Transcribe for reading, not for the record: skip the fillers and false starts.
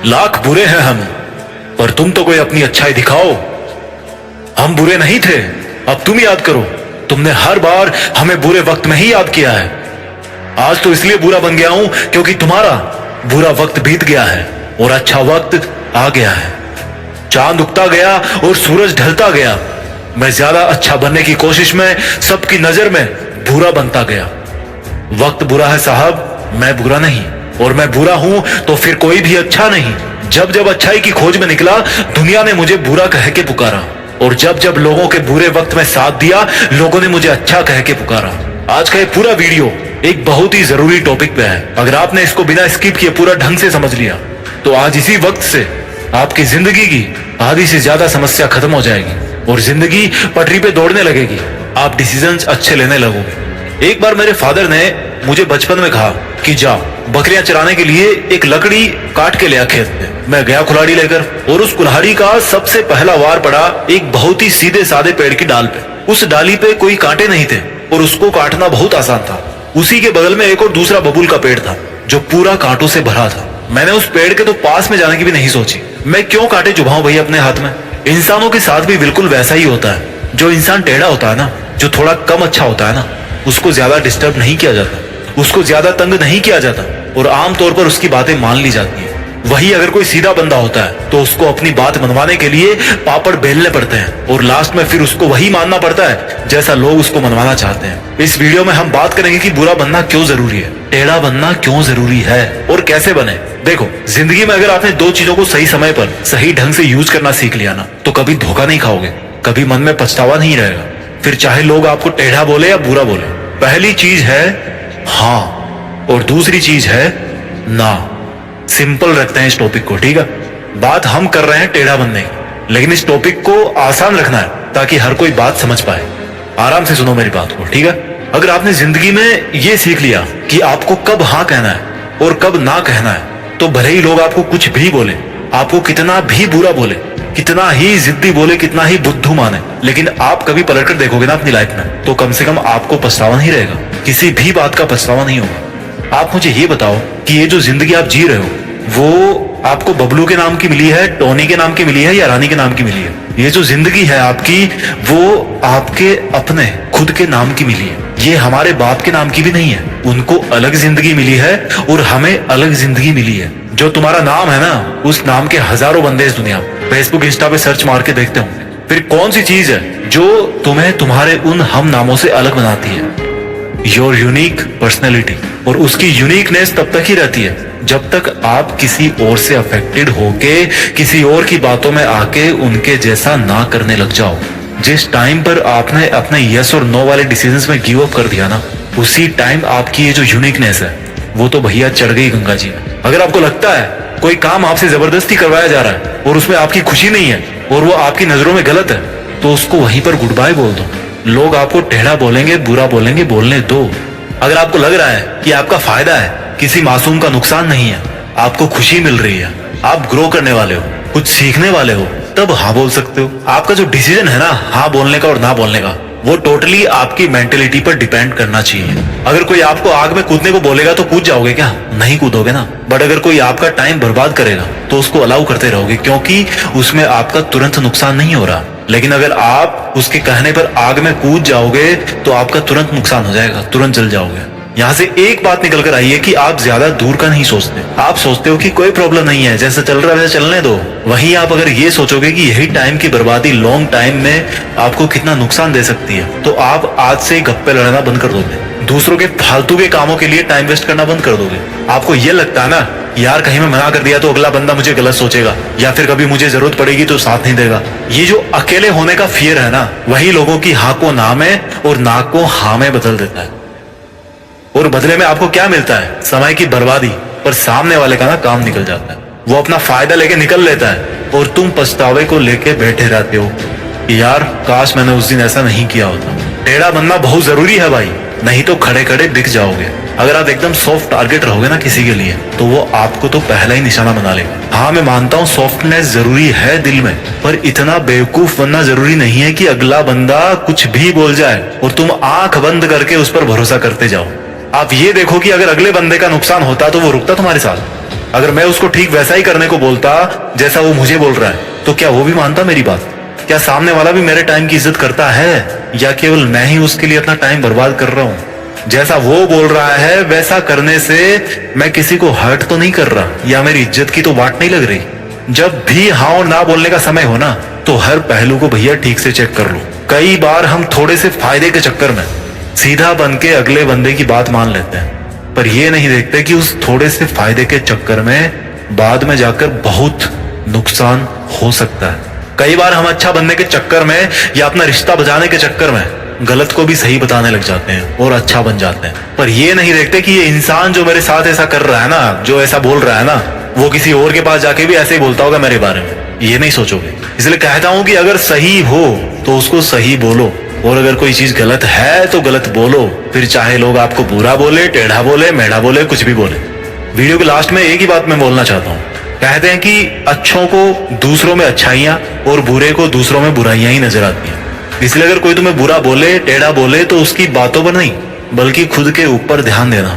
लाख बुरे हैं हम, पर तुम तो कोई अपनी अच्छाई दिखाओ। हम बुरे नहीं थे, अब तुम याद करो। तुमने हर बार हमें बुरे वक्त में ही याद किया है। आज तो इसलिए बुरा बन गया हूं क्योंकि तुम्हारा बुरा वक्त बीत गया है और अच्छा वक्त आ गया है। चांद उगता गया और सूरज ढलता गया। मैं ज्यादा अच्छा बनने की कोशिश में सबकी नजर में बुरा बनता गया। वक्त बुरा है साहब, मैं बुरा नहीं, और मैं बुरा हूं तो फिर कोई भी अच्छा नहीं। जब जब अच्छाई की खोज में निकला, दुनिया ने मुझे बुरा कह के पुकारा, और जब जब लोगों के बुरे वक्त में साथ दिया, लोगों ने मुझे अच्छा कह के पुकारा। आज का ये पूरा वीडियो एक बहुत ही जरूरी टॉपिक पे है। अगर आपने इसको बिना स्किप किए पूरा ढंग से समझ लिया, तो आज इसी वक्त से आपकी जिंदगी की आधी से ज्यादा समस्या खत्म हो जाएगी और जिंदगी पटरी पे दौड़ने लगेगी। आप डिसीजंस अच्छे लेने लगोगे। एक बार मेरे फादर ने मुझे बचपन में कहा कि जा बकरियां चराने के लिए एक लकड़ी काट के ले आ खेत में। मैं गया कुल्हाड़ी लेकर, और उस कुल्हाड़ी का सबसे पहला वार पड़ा एक बहुत ही सीधे साधे पेड़ की डाल पे। उस डाली पे कोई कांटे नहीं थे और उसको काटना बहुत आसान था। उसी के बगल में एक और दूसरा बबूल का पेड़ था जो पूरा कांटों से भरा था। मैंने उस पेड़ के तो पास में जाने की भी नहीं सोची। मैं क्यों कांटे चुभाऊं भैया अपने हाथ में। इंसानों के साथ भी बिल्कुल वैसा ही होता है। जो इंसान टेढ़ा होता है ना, जो थोड़ा कम अच्छा होता है ना, उसको ज्यादा डिस्टर्ब नहीं किया जाता, उसको ज्यादा तंग नहीं किया जाता, और आमतौर पर उसकी बातें मान ली जाती है। वही अगर कोई सीधा बंदा होता है तो उसको अपनी बात मनवाने के लिए पापड़ बेलने पड़ते हैं, और लास्ट में फिर उसको वही मानना पड़ता है जैसा लोग उसको मनवाना चाहते हैं। इस वीडियो में हम बात करेंगे कि बुरा बनना क्यों जरूरी है, टेढ़ा बनना क्यों जरूरी है, और कैसे बने। देखो, जिंदगी में अगर आपने दो चीजों को सही समय पर सही ढंग से यूज करना सीख लिया ना, तो कभी धोखा नहीं खाओगे, कभी मन में पछतावा नहीं रहेगा। फिर चाहे लोग आपको टेढ़ा बोले या बुरा बोले। पहली चीज है हाँ, और दूसरी चीज है ना। सिंपल रखते हैं इस टॉपिक को, ठीक है। बात हम कर रहे हैं टेढ़ा बनने की, लेकिन इस टॉपिक को आसान रखना है ताकि हर कोई बात समझ पाए। आराम से सुनो मेरी बात को, ठीक है। अगर आपने जिंदगी में ये सीख लिया कि आपको कब हाँ कहना है और कब ना कहना है, तो भले ही लोग आपको कुछ भी बोले, आपको कितना भी बुरा बोले, कितना ही जिद्दी बोले, कितना ही बुद्धू माने, लेकिन आप कभी पलट कर देखोगे ना अपनी लाइफ में, तो कम से कम आपको पछतावा नहीं रहेगा। किसी भी बात का पछतावा नहीं होगा। आप मुझे ये बताओ कि ये जो जिंदगी आप जी रहे हो, वो आपको बबलू के नाम की मिली है, टोनी के नाम की मिली है, या रानी के नाम की मिली है? ये जो जिंदगी है आपकी, वो आपके अपने खुद के नाम की मिली है। ये हमारे बाप के नाम की भी नहीं है। उनको अलग जिंदगी मिली है और हमें अलग जिंदगी मिली है। जो तुम्हारा नाम है ना, उस नाम के हजारों बंदे इस दुनिया में फेसबुक इंस्टा पे सर्च मार के देखते होंगे। फिर कौन सी चीज है जो तुम्हें तुम्हारे उन हम नामों से अलग बनाती है? Your unique personality. और उसकी यूनिकनेस तब तक ही रहती है जब तक आप किसी और से अफेक्टेड होके किसी और की बातों में आके उनके जैसा ना करने लग जाओ। जिस टाइम पर आपने अपने यस और नो वाले डिसीजंस में गिव अप कर दिया ना, उसी टाइम आपकी ये जो यूनिकनेस है वो तो भैया चढ़ गई गंगा जी। अगर आपको लगता है कोई काम आपसे जबरदस्ती करवाया जा रहा है और उसमें आपकी खुशी नहीं है और वो आपकी नजरों में गलत है, तो उसको वहीं पर गुड बाय बोल दो। लोग आपको टेढ़ा बोलेंगे, बुरा बोलेंगे, बोलने दो। अगर आपको लग रहा है कि आपका फायदा है, किसी मासूम का नुकसान नहीं है, आपको खुशी मिल रही है, आप ग्रो करने वाले हो, कुछ सीखने वाले हो, तब हाँ बोल सकते हो। आपका जो डिसीजन है ना हाँ बोलने का और ना बोलने का, वो टोटली आपकी मेंटेलिटी पर डिपेंड करना चाहिए। अगर कोई आपको आग में कूदने को बोलेगा तो कूद जाओगे क्या? नहीं कूदोगे ना। बट अगर कोई आपका टाइम बर्बाद करेगा तो उसको अलाउ करते रहोगे, क्योंकि उसमें आपका तुरंत नुकसान नहीं हो रहा। लेकिन अगर आप उसके कहने पर आग में कूद जाओगे तो आपका तुरंत नुकसान हो जाएगा, तुरंत जल जाओगे। यहाँ से एक बात निकल कर आई है कि आप ज्यादा दूर का नहीं सोचते। आप सोचते हो कि कोई प्रॉब्लम नहीं है, जैसे चल रहा है वैसे चलने दो। वहीं आप अगर ये सोचोगे कि यही टाइम की बर्बादी लॉन्ग टाइम में आपको कितना नुकसान दे सकती है, तो आप आज से गप्पे लड़ना बंद कर दोगे, दूसरों के फालतू के कामों के लिए टाइम वेस्ट करना बंद कर दोगे। आपको ये लगता है ना यार कहीं मैं मना कर दिया तो अगला बंदा मुझे गलत सोचेगा, या फिर कभी मुझे जरूरत पड़ेगी तो साथ नहीं देगा। ये जो अकेले होने का फियर है ना, वही लोगों की हाँ को ना में और ना को हाँ में बदल देता है। और बदले में आपको क्या मिलता है? समय की बर्बादी। पर सामने वाले का ना काम निकल जाता है, वो अपना फायदा लेके निकल लेता है और तुम पछतावे को लेके बैठे रहते हो कि यार काश मैंने उस दिन ऐसा नहीं किया होता। टेढ़ा बनना बहुत जरूरी है भाई, नहीं तो खड़े खड़े बिक जाओगे। अगर आप एकदम सॉफ्ट टारगेट रहोगे ना किसी के लिए, तो वो आपको तो पहला ही निशाना बना लेगा। हाँ मैं मानता हूँ सॉफ्टनेस जरूरी है दिल में, पर इतना बेवकूफ बनना जरूरी नहीं है कि अगला बंदा कुछ भी बोल जाए और तुम आंख बंद करके उस पर भरोसा करते जाओ। आप ये देखो कि अगर अगले बंदे का नुकसान होता तो वो रुकता तुम्हारे साथ? अगर मैं उसको ठीक वैसा ही करने को बोलता जैसा वो मुझे बोल रहा है, तो क्या वो भी मानता मेरी बात? क्या सामने वाला भी मेरे टाइम की इज्जत करता है, या केवल मैं ही उसके लिए अपना टाइम बर्बाद कर रहा हूँ? जैसा वो बोल रहा है वैसा करने से मैं किसी को हर्ट तो नहीं कर रहा, या मेरी इज्जत की तो वाट नहीं लग रही। जब भी हाँ और ना बोलने का समय हो ना, तो हर पहलू को भैया ठीक से चेक कर लो। कई बार हम थोड़े से फायदे के चक्कर में सीधा बन के अगले बंदे की बात मान लेते हैं, पर ये नहीं देखते कि उस थोड़े से फायदे के चक्कर में बाद में जाकर बहुत नुकसान हो सकता है। कई बार हम अच्छा बनने के चक्कर में या अपना रिश्ता बचाने के चक्कर में गलत को भी सही बताने लग जाते हैं और अच्छा बन जाते हैं, पर ये नहीं देखते कि ये इंसान जो मेरे साथ ऐसा कर रहा है ना, जो ऐसा बोल रहा है ना, वो किसी और के पास जाके भी ऐसे ही बोलता होगा मेरे बारे में। ये नहीं सोचोगे। इसलिए कहता हूं कि अगर सही हो तो उसको सही बोलो, और अगर कोई चीज गलत है तो गलत बोलो, फिर चाहे लोग आपको बुरा बोले, टेढ़ा बोले, मेढ़ा बोले, कुछ भी बोले। वीडियो के लास्ट में एक ही बात मैं बोलना चाहता हूँ। कहते हैं कि अच्छों को दूसरों में अच्छाइयां और बुरे को दूसरों में बुराइयां ही नजर आती हैं। इसलिए अगर कोई तुम्हें बुरा बोले, टेढ़ा बोले, तो उसकी बातों पर नहीं बल्कि खुद के ऊपर ध्यान देना।